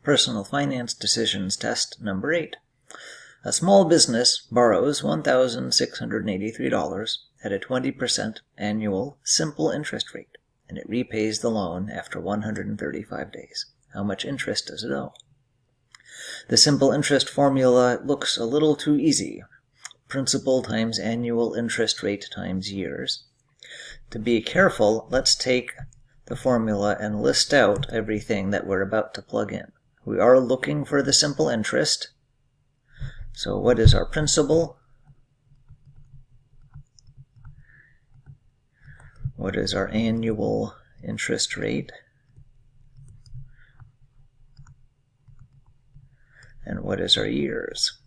Personal Finance Decisions Test number 8. A small business borrows $1,683 at a 20% annual simple interest rate, and it repays the loan after 135 days. How much interest does it owe? The simple interest formula looks a little too easy. Principal times annual interest rate times years. To be careful, let's take the formula and list out everything that we're about to plug in. We are looking for the simple interest. So what is our principal? What is our annual interest rate? And what is our years?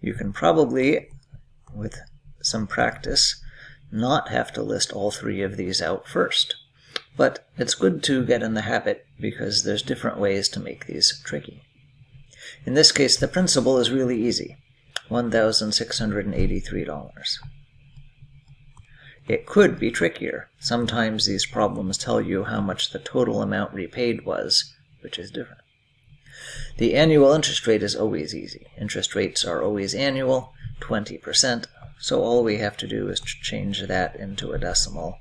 You can probably, with some practice, not have to list all three of these out first. But it's good to get in the habit because there's different ways to make these tricky. In this case, the principal is really easy, $1,683. It could be trickier. Sometimes these problems tell you how much the total amount repaid was, which is different. The annual interest rate is always easy. Interest rates are always annual, 20%, so all we have to do is change that into a decimal.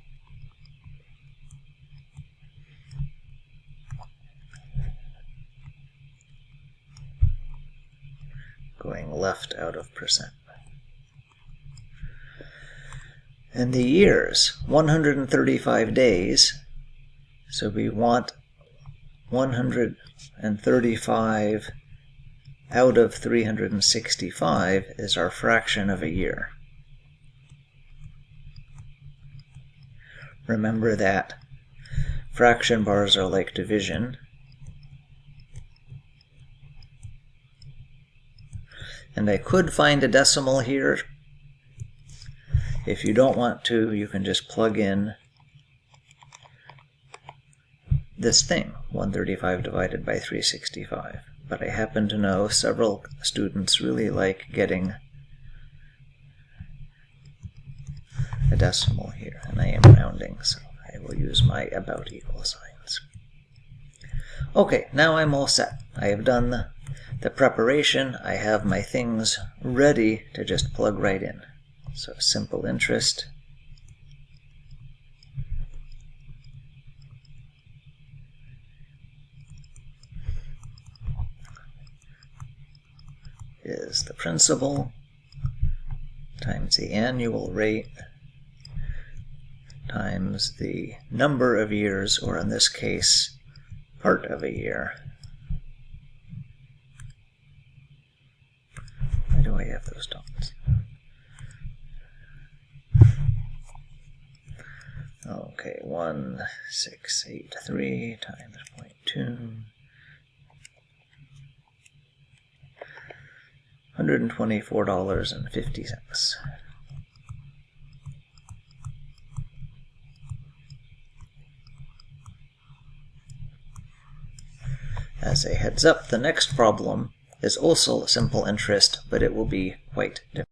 Going left out of percent. And the years, 135 days, so we want 135 out of 365 is our fraction of a year. Remember that fraction bars are like division. And I could find a decimal here. If you don't want to, you can just plug in this thing, 135 divided by 365. But I happen to know several students really like getting a decimal here, and I am rounding, so I will use my about equal signs. Okay, now I'm all set. I have done the preparation. I have my things ready to just plug right in. So simple interest is the principal times the annual rate times the number of years, or in this case, part of a year. Why do I have those dots? Okay, 1683 times 0.2. $124.50. As a heads up, the next problem is also simple interest, but it will be quite different.